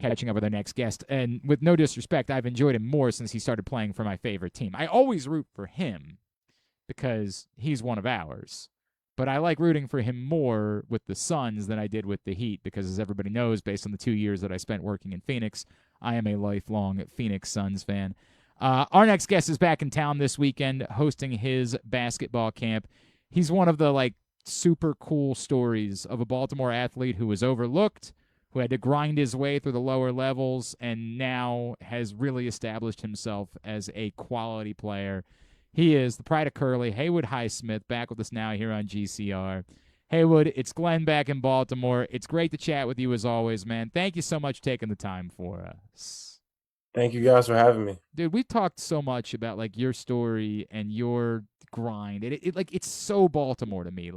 catching up with our next guest. And with no disrespect, I've enjoyed him more since he started playing for my favorite team. I always root for him because he's one of ours. But I like rooting for him more with the Suns than I did with the Heat because, as everybody knows, based on the 2 years that I spent working in Phoenix, I am a lifelong Phoenix Suns fan. Our next guest is back in town this weekend hosting his basketball camp. He's one of the super cool stories of a Baltimore athlete who was overlooked, who had to grind his way through the lower levels, and now has really established himself as a quality player. He is the pride of Curley, Haywood Highsmith, back with us now here on GCR. Haywood, it's Glenn back in Baltimore. It's great to chat with you as always, man. Thank you so much for taking the time for us. Thank you guys for having me. Dude, we've talked so much about your story and your grind. It's so Baltimore to me.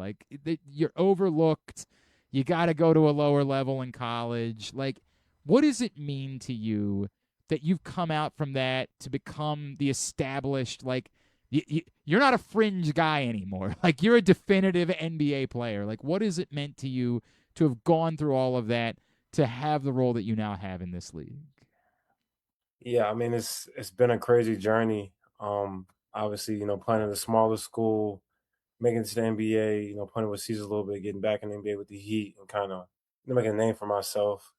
You're overlooked. You got to go to a lower level in college. What does it mean to you that you've come out from that to become the established you're not a fringe guy anymore. You're a definitive NBA player. What has it meant to you to have gone through all of that to have the role that you now have in this league? Yeah, I mean it's been a crazy journey. Obviously, playing at a smaller school, making it to the NBA, playing with Caesars a little bit, getting back in the NBA with the Heat, and kind of making a name for myself.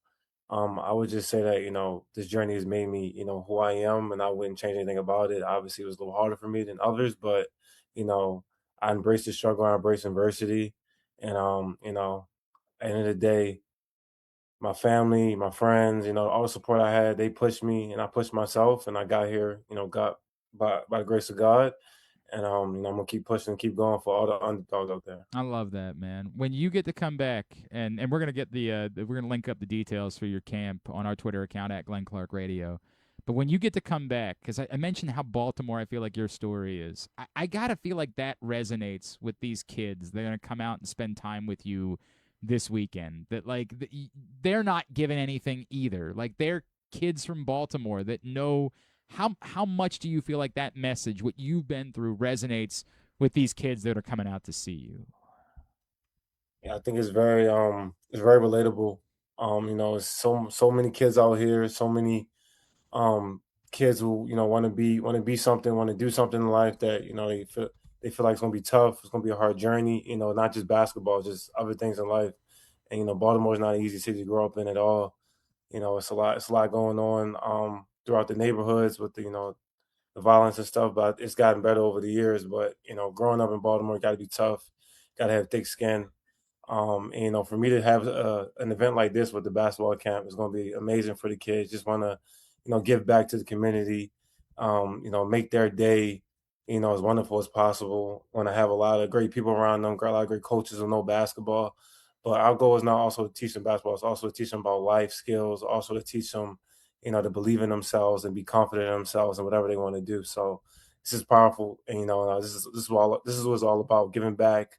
I would just say that this journey has made me who I am, and I wouldn't change anything about it. Obviously, it was a little harder for me than others, but you know, I embraced the struggle, I embraced adversity, and at the end of the day, my family, my friends, all the support I had, they pushed me and I pushed myself and I got here, got by the grace of God. And I'm gonna keep pushing, keep going for all the underdogs out there. I love that, man. When you get to come back, and we're gonna get we're gonna link up the details for your camp on our Twitter account at Glenn Clark Radio. But when you get to come back, because I mentioned how Baltimore, I feel like your story is, I gotta feel like that resonates with these kids. They're gonna come out and spend time with you this weekend. That they're not given anything either. They're kids from Baltimore that know how much do you feel like that message, what you've been through, resonates with these kids that are coming out to see you? Yeah, I think it's very relatable. It's so many kids out here, so many um kids who want to be something, want to do something in life that they feel like it's gonna be tough, it's gonna be a hard journey, not just basketball, just other things in life. And Baltimore is not an easy city to grow up in at all. It's a lot going on throughout the neighborhoods with the violence and stuff, but it's gotten better over the years. But growing up in Baltimore, got to be tough, got to have thick skin. And, for me to have an event like this with the basketball camp is going to be amazing for the kids. Just want to, give back to the community, make their day, as wonderful as possible. Want to have a lot of great people around them, got a lot of great coaches who know basketball. But our goal is not also to teach them basketball; it's also to teach them about life skills, also to teach them, to believe in themselves and be confident in themselves and whatever they want to do. So this is powerful, and this is what it's all about, giving back.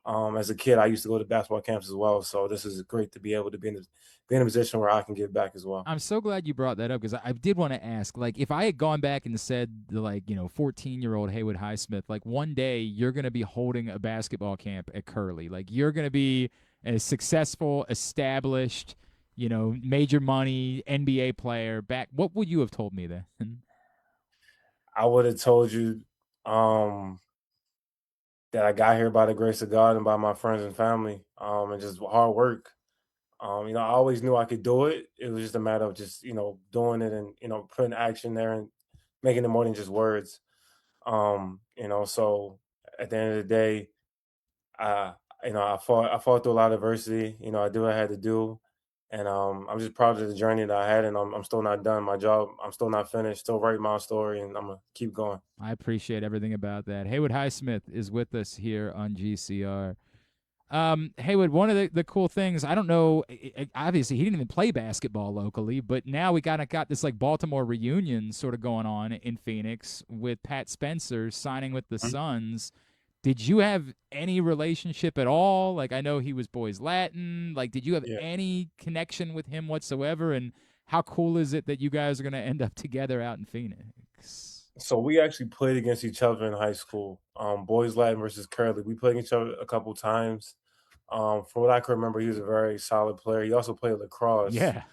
As a kid, I used to go to basketball camps as well, so this is great to be able to be in a position where I can give back as well. I'm so glad you brought that up because I did want to ask, if I had gone back and said, 14-year-old Haywood Highsmith, one day you're going to be holding a basketball camp at Curley, you're going to be a successful, established, major money NBA player back, what would you have told me then? I would have told you um, that I got here by the grace of God and by my friends and family, and just hard work. I always knew I could do it. It was just a matter of just doing it and putting action there and making it more than just words. So at the end of the day, I I fought through a lot of adversity. I did what I had to do, and I'm just proud of the journey that I had, and I'm still not done. My job, I'm still not finished. Still writing my story, and I'm gonna keep going. I appreciate everything about that. Haywood Highsmith is with us here on GCR. Haywood, one of the cool things, I don't know, obviously he didn't even play basketball locally, but now we kind of got this Baltimore reunion sort of going on in Phoenix with Pat Spencer signing with the Mhm. Suns. Did you have any relationship at all? I know he was boys Latin. Did you have Yeah. any connection with him whatsoever? And how cool is it that you guys are going to end up together out in Phoenix? So we actually played against each other in high school. Boys Latin versus Curley. We played against each other a couple times. From what I can remember, he was a very solid player. He also played lacrosse. Yeah.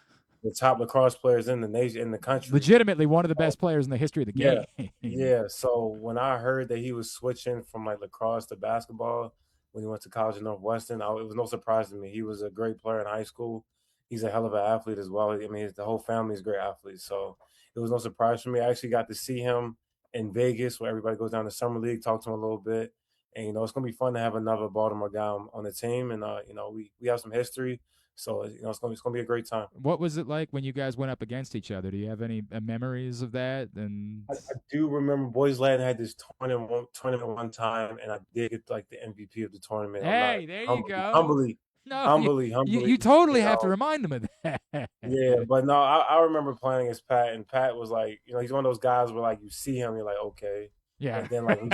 the top lacrosse players in the nation, in the country. Legitimately one of the best players in the history of the Yeah, game. yeah. So when I heard that he was switching from like lacrosse to basketball when he went to college at Northwestern, it was no surprise to me. He was a great player in high school. He's a hell of an athlete as well. I mean, the whole family is great athletes. So it was no surprise for me. I actually got to see him in Vegas, where everybody goes down to summer league, talk to him a little bit, and it's gonna be fun to have another Baltimore guy on the team. And we have some history, so it's gonna be a great time. What was it like when you guys went up against each other? Do you have any memories of that? And I do remember Boys Latin had this tournament one time, and I did get like the MVP of the tournament. I'm not hey, there you go. humbly, No, humbly, you humbly, totally have to remind them of that. yeah. But no, I remember playing against Pat, and Pat was like, he's one of those guys where like you see him, you're like, okay, Yeah. and then like when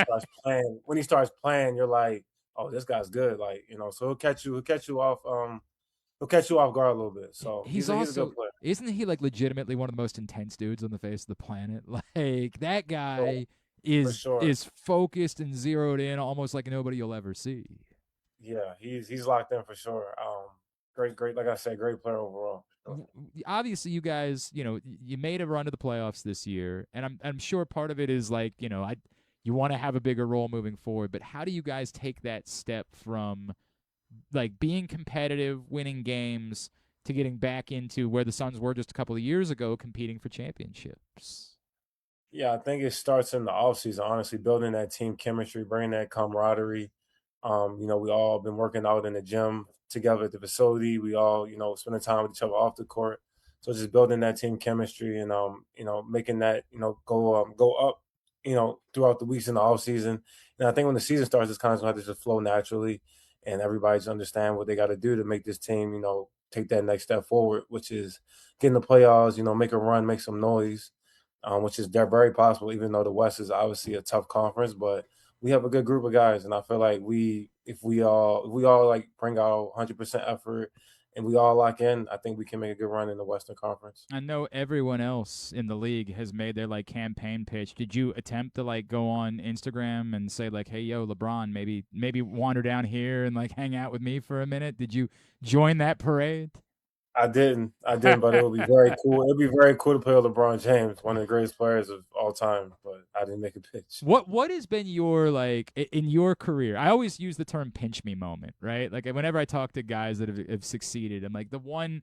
he starts playing, you're like, oh, this guy's good, like so he'll catch you off guard a little bit. So He's he's a good also player isn't he like legitimately one of the most intense dudes on the face of the planet? Like that for, guy for sure. is focused and zeroed in almost like nobody you'll ever see. Yeah, he's locked in for sure. Great, like I said, great player overall. Obviously you guys, you made a run to the playoffs this year, and I'm sure part of it is like, you want to have a bigger role moving forward, but how do you guys take that step from like being competitive, winning games to getting back into where the Suns were just a couple of years ago competing for championships? Yeah, I think it starts in the offseason, honestly, building that team chemistry, bringing that camaraderie. We all been working out in the gym together at the facility. We all, spending time with each other off the court. So just building that team chemistry and making that, go up, throughout the weeks in the off season. And I think when the season starts, it's kind of going to just flow naturally and everybody just understand what they got to do to make this team, take that next step forward, which is get in the playoffs, make a run, make some noise, which is they're very possible, even though the West is obviously a tough conference. But we have a good group of guys, and I feel like if we all like bring our 100% effort and we all lock in, I think we can make a good run in the Western Conference. I know everyone else in the league has made their like campaign pitch. Did you attempt to like go on Instagram and say like, "Hey, yo, LeBron, maybe wander down here and like hang out with me for a minute"? Did you join that parade? I didn't, but it would be very cool. It'd be very cool to play with LeBron James, one of the greatest players of all time. But I didn't make a pitch. What has been your like in your career? I always use the term "pinch me" moment, right? Like whenever I talk to guys that have succeeded, I'm like the one.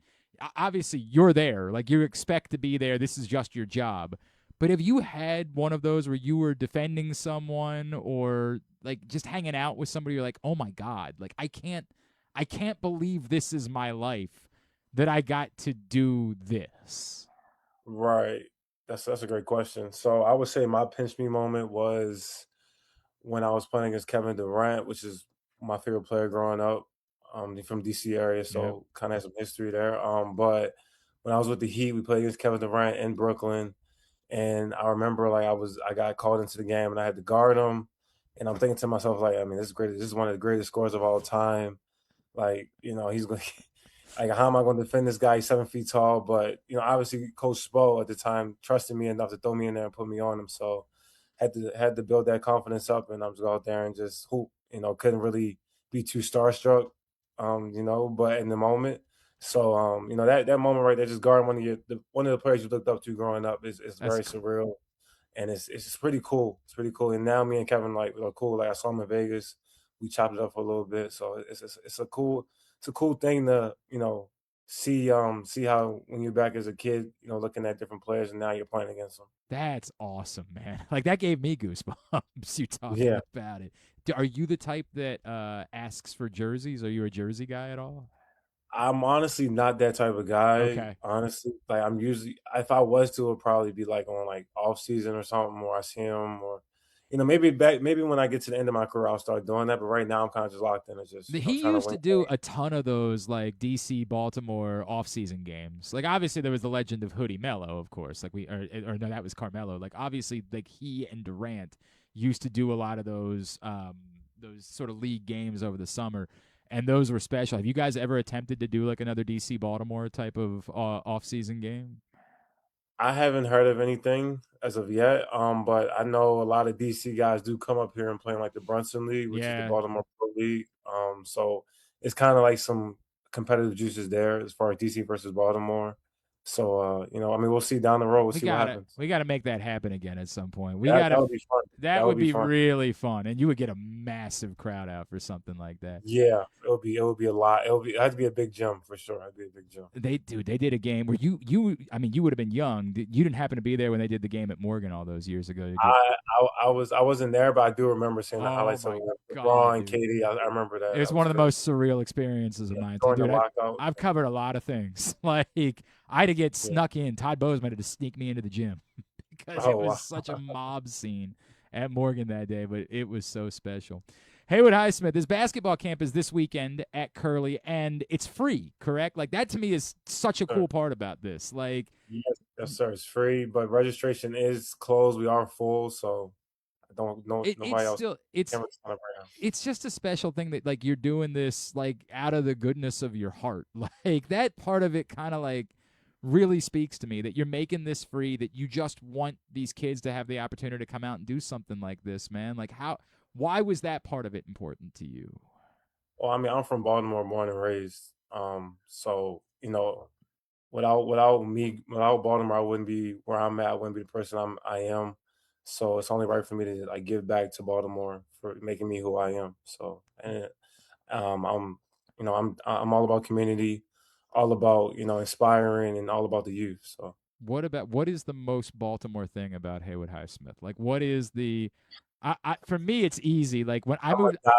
Obviously, you're there. Like you expect to be there. This is just your job. But have you had one of those where you were defending someone or like just hanging out with somebody? You're like, oh my god, like I can't believe this is my life that I got to do this. Right. That's a great question. So I would say my pinch me moment was when I was playing against Kevin Durant, which is my favorite player growing up. He's from DC area, Yep. so kind of has some history there. But when I was with the Heat, we played against Kevin Durant in Brooklyn, and I remember like I got called into the game and I had to guard him, and I'm thinking to myself like, I mean, this is great. This is one of the greatest scores of all time. Like, he's going. Like, how am I going to defend this guy? He's 7 feet tall, but obviously, Coach Spo at the time trusted me enough to throw me in there and put me on him. So, had to build that confidence up, and I'm just go out there and just hoop. Couldn't really be too starstruck, but in the moment. So, that moment right there, just guarding one of the players you looked up to growing up is That's very surreal, and it's just pretty cool. It's pretty cool. And now me and Kevin like are cool. Like I saw him in Vegas, we chopped it up for a little bit. So it's a cool thing to see how when you're back as a kid, looking at different players and now you're playing against them. That's awesome, man. Like that gave me goosebumps. You talking Yeah, about it? Are you the type that asks for jerseys? Are you a jersey guy at all? I'm honestly not that type of guy. Okay. Honestly, like I'm usually if I was to, it'd probably be like on like off season or something, or I see him, or maybe when I get to the end of my career, I'll start doing that. But right now, I'm kind of just locked in. It's just He trying to used to win do a ton of those like DC Baltimore off-season games. Like obviously there was the legend of Hoodie Mello, of course. Like or no, that was Carmelo. Like obviously like he and Durant used to do a lot of those sort of league games over the summer, and those were special. Have you guys ever attempted to do like another DC Baltimore type of off-season game? I haven't heard of anything as of yet, but I know a lot of DC guys do come up here and play in like the Brunson League, which is the Yeah. Baltimore Pro League. So it's kind of like some competitive juices there as far as DC versus Baltimore. So you know, I mean, we'll see down the road. We'll We see what gotta happens. we gotta make that happen again at some point. We That gotta that would be fun. that That would would be be fun. really fun, and you would get a massive crowd out for something like that. Yeah, it would be a lot. It had to be a big jump for sure. It'd be a big jump. They did a game where I mean you would have been young. You didn't happen to be there when they did the game at Morgan all those years ago, did you? I wasn't there, but I do remember seeing the Oh highlights of my God, LeBron and dude. Katie. I remember that. It was That one was of the great. most surreal experiences of Yeah, mine too, during the dude. lockout. I've covered a lot of things. Like I had to get Yeah. snuck in. Todd Bozeman had to sneak me into the gym because it Oh was wow. such a mob scene at Morgan that day, but it was so special. Haywood Highsmith, his basketball camp is this weekend at Curley, and it's free, correct? Like that to me is such a Sure. cool part about this. Like Yes, sir. It's free, but registration is closed. We are full, so I don't know it's nobody else still can sign up right now. it's just a special thing that like you're doing this like out of the goodness of your heart. Like that part of it kind of like really speaks to me that you're making this free, that you just want these kids to have the opportunity to come out and do something like this, man. Like why was that part of it important to you? Well, I mean, I'm from Baltimore, born and raised. So you know, without Baltimore, I wouldn't be where I'm at. I wouldn't be the person I am. So it's only right for me to like give back to Baltimore for making me who I am. So and I'm I'm all about community, all about inspiring, and all about the youth. So What is the most Baltimore thing about Haywood Highsmith? Like what is the for me it's easy. Like when I I'm a moved die,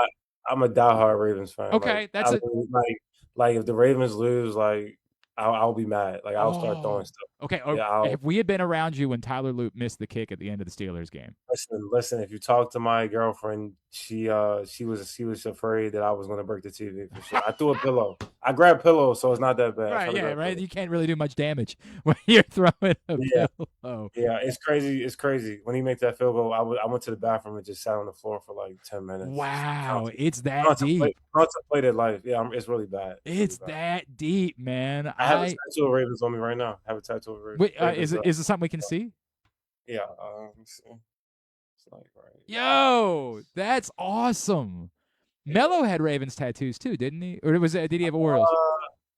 I'm a diehard Ravens fan. Like okay, that's I a really, like if the Ravens lose, like I'll be mad. Like I'll start throwing oh stuff. okay. Yeah, I'll If we had been around you when Tyler Loop missed the kick at the end of the Steelers game. listen. If you talk to my girlfriend, she was afraid that I was gonna break the TV for sure. I threw a pillow. I grabbed pillows, so it's not that bad. I Right, tried to yeah, grab right. pillows. You can't really do much damage when you're throwing a Yeah, pillow. yeah, it's crazy. It's crazy. When he made that field goal, I went to the bathroom and just sat on the floor for like 10 minutes, just Wow, it's that deep. contemplated life. Yeah, it's really bad. It's really It's bad. that deep, man. I have a tattoo of Ravens on me right now. I have a tattoo of Wait, Ravens. is it something we can see? Yeah, let me see. It's like right. Yo, that's awesome. Yeah. Mello had Ravens tattoos too, didn't he? Or did he have Orioles?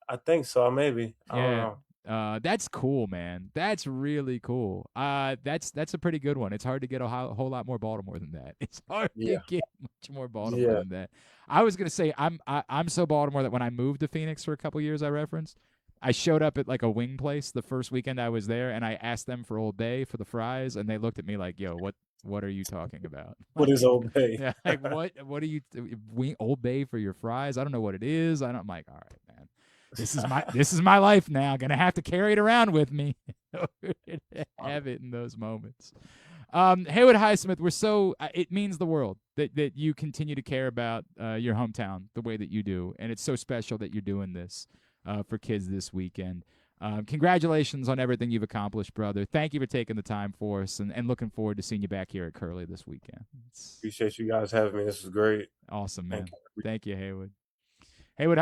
I think so. Maybe I don't Yeah. know. That's cool, man. That's really cool. That's a pretty good one. It's hard to get a whole lot more Baltimore than that. It's hard to Yeah, get much more Baltimore yeah, than that. I was gonna say I'm so Baltimore that when I moved to Phoenix for a couple years, I referenced. I showed up at like a wing place the first weekend I was there, and I asked them for Old Bay for the fries, and they looked at me like, "Yo, what are you talking about? what is Like, Old Bay? yeah, like what are you Old Bay for your fries? I don't know what it is. I'm like, all right, man. This is my life now. Gonna have to carry it around with me in order to have it in those moments. Haywood Highsmith, we're so it means the world that you continue to care about your hometown the way that you do, and it's so special that you're doing this for kids this weekend. Congratulations on everything you've accomplished, brother. Thank you for taking the time for us, and looking forward to seeing you back here at Curley this weekend. It's Appreciate you guys having me. This was great. awesome, Thank man. you. Thank you, Haywood. Haywood